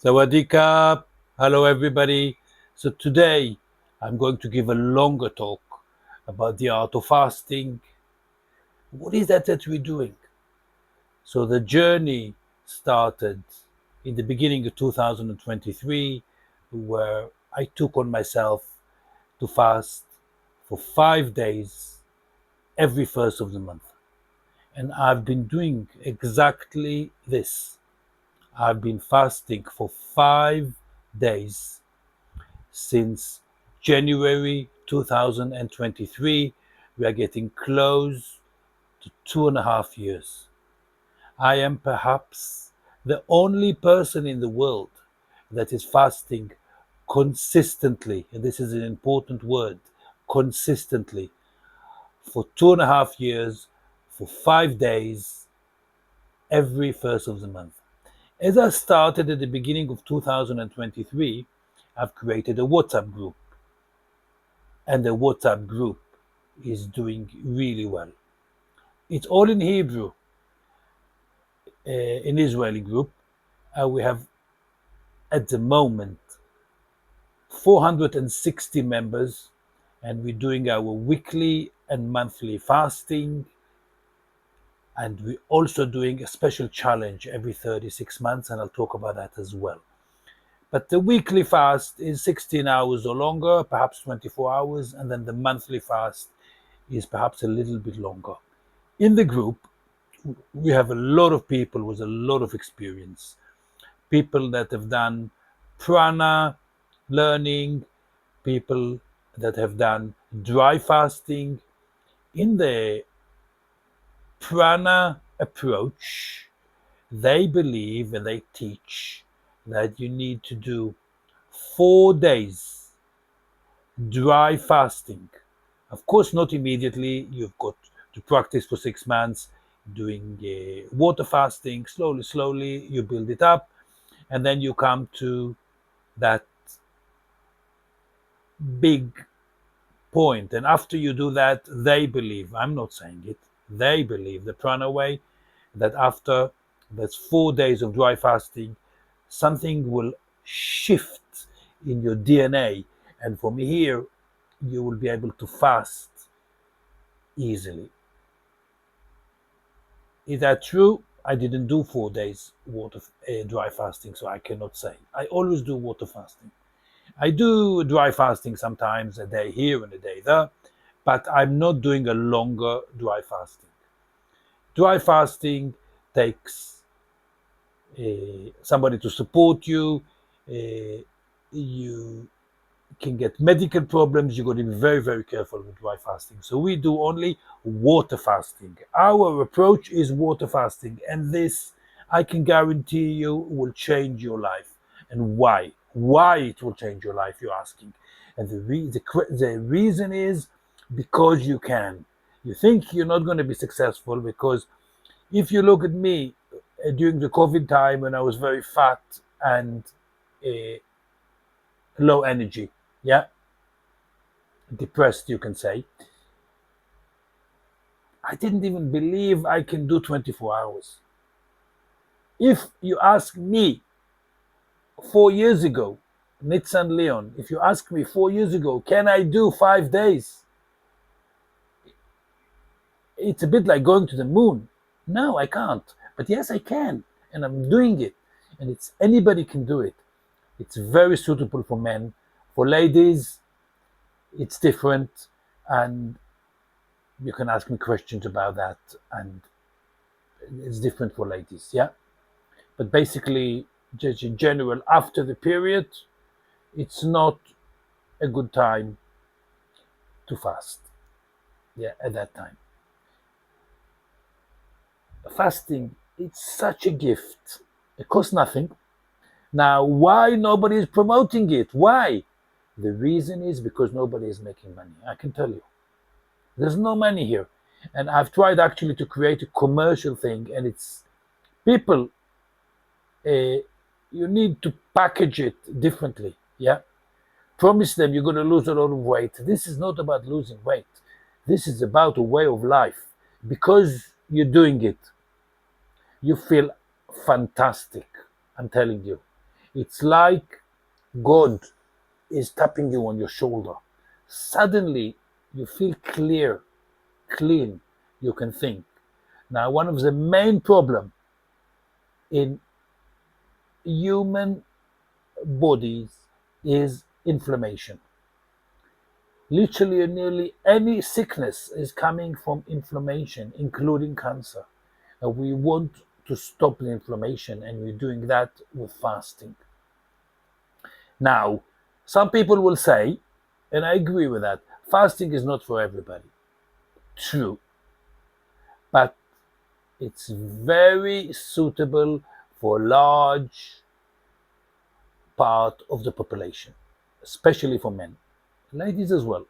Sawadee Kap. Hello, everybody. So, today I'm going to give a longer talk about the art of fasting. What is that we're doing? So, the journey started in the beginning of 2023, where I took on myself to fast for 5 days every first of the month. And I've been doing exactly this. I've been fasting for 5 days since January 2023. We are getting close to 2.5 years. I am perhaps the only person in the world that is fasting consistently, and this is an important word, consistently, for 2.5 years, for 5 days, every first of the month. As I started at the beginning of 2023, I've created a WhatsApp group, and the WhatsApp group is doing really well. It's all in Hebrew, in Israeli group. We have at the moment 460 members, and we're doing our weekly and monthly fasting, and we're also doing a special challenge every 36 months, and I'll talk about that as well. But the weekly fast is 16 hours or longer, perhaps 24 hours, and then the monthly fast is perhaps a little bit longer. In the group, we have a lot of people with a lot of experience, people that have done prana learning, people that have done dry fasting. In the prana approach, they believe and they teach that you need to do 4 days dry fasting. Of course, not immediately. You've got to practice for 6 months doing water fasting. Slowly, slowly, you build it up, and then you come to that big point. And after you do that, they believe, I'm not saying it, they believe, the prana way, that after that's 4 days of dry fasting, something will shift in your DNA. And from here, you will be able to fast easily. Is that true? I didn't do 4 days water dry fasting, so I cannot say. I always do water fasting. I do dry fasting sometimes, a day here and a day there, but I'm not doing a longer dry fasting. Dry fasting takes somebody to support you. You can get medical problems. You've got to be very, very careful with dry fasting. So we do only water fasting. Our approach is water fasting, and this, I can guarantee you, will change your life. And why? Why it will change your life, you're asking. And the reason is because you can. You think you're not going to be successful because if you look at me during the COVID time when I was very fat and uh, low energy, yeah, depressed, you can say. I didn't even believe I can do 24 hours. If you ask me 4 years ago, Nitzan Leon, if you ask me 4 years ago, can I do 5 days? It's a bit like going to the moon. No, I can't. But yes, I can. And I'm doing it. And it's anybody can do it. It's very suitable for men. For ladies, it's different. And you can ask me questions about that. And it's different for ladies, yeah? But basically, just in general, after the period, it's not a good time to fast. Yeah, at that time. Fasting, it's such a gift. It costs nothing. Now, why nobody is promoting it? Why? The reason is because nobody is making money. I can tell you. There's no money here. And I've tried actually to create a commercial thing, and it's people, uh, you need to package it differently. Yeah. Promise them you're going to lose a lot of weight. This is not about losing weight. This is about a way of life. Because you're doing it, you feel fantastic. I'm telling you. It's like God is tapping you on your shoulder. Suddenly, you feel clear, clean, you can think. Now, one of the main problem in human bodies is inflammation. Literally, nearly any sickness is coming from inflammation, including cancer. And we want to stop the inflammation, and we're doing that with fasting. Now, some people will say, and I agree with that, fasting is not for everybody. True. But it's very suitable for a large part of the population, especially for men, ladies as well.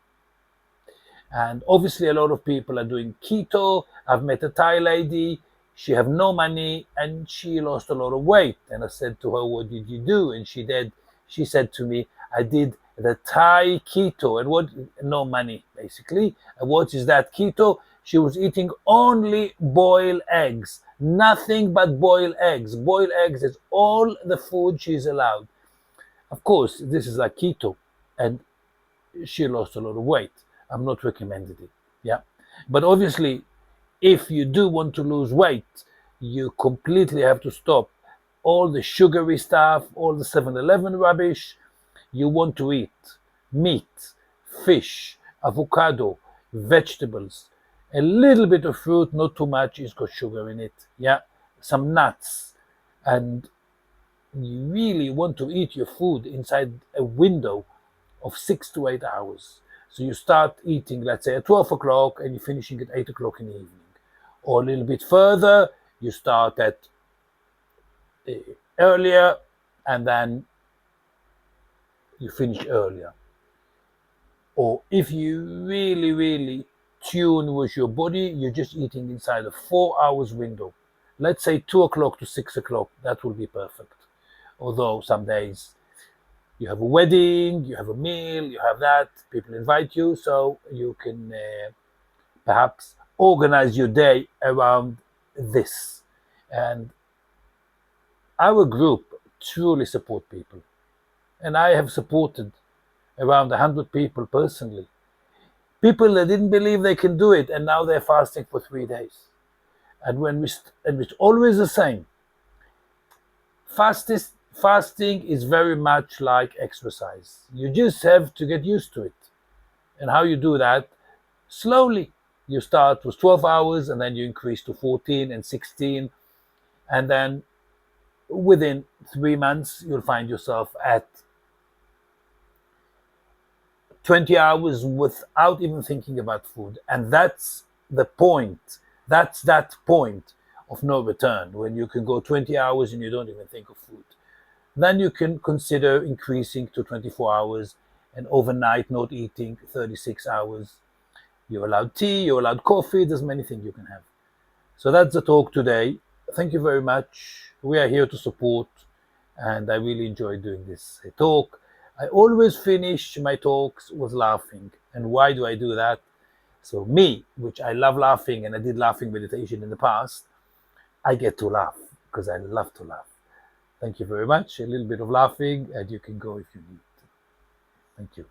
And obviously, a lot of people are doing keto. I've met a Thai lady. She have no money and she lost a lot of weight. And I said to her, "What did you do?" And she did. She said to me, "I did the Thai keto." And what? No money, basically. And what is that keto? She was eating only boiled eggs, nothing but boiled eggs. Boiled eggs is all the food she's allowed. Of course, this is like keto, and she lost a lot of weight. I'm not recommending it. Yeah. But obviously, if you do want to lose weight, you completely have to stop all the sugary stuff, all the 7-Eleven rubbish. You want to eat meat, fish, avocado, vegetables, a little bit of fruit, not too much, it's got sugar in it. Yeah. Some nuts. And you really want to eat your food inside a window of 6 to 8 hours. So you start eating, let's say, at 12 o'clock and you're finishing at 8 o'clock in the evening. Or a little bit further, you start at earlier and then you finish earlier. Or if you really, really tune with your body, you're just eating inside a 4 hours window. Let's say 2 o'clock to 6 o'clock, that will be perfect. Although some days you have a wedding, you have a meal, you have that, people invite you, so you can perhaps organize your day around this. And our group truly support people. And I have supported around 100 people personally. People that didn't believe they can do it, and now they're fasting for 3 days. And and it's always the same. Fasting is very much like exercise. You just have to get used to it. And how you do that? Slowly. You start with 12 hours and then you increase to 14 and 16. And then within 3 months, you'll find yourself at 20 hours without even thinking about food. And that's the point. That's that point of no return, when you can go 20 hours and you don't even think of food. Then you can consider increasing to 24 hours and overnight not eating 36 hours. You're allowed tea, you're allowed coffee, there's many things you can have. So that's the talk today. Thank you very much. We are here to support, and I really enjoy doing this talk. I always finish my talks with laughing. And why do I do that? So me, which I love laughing, and I did laughing meditation in the past, I get to laugh because I love to laugh. Thank you very much. A little bit of laughing, and you can go if you need. Thank you.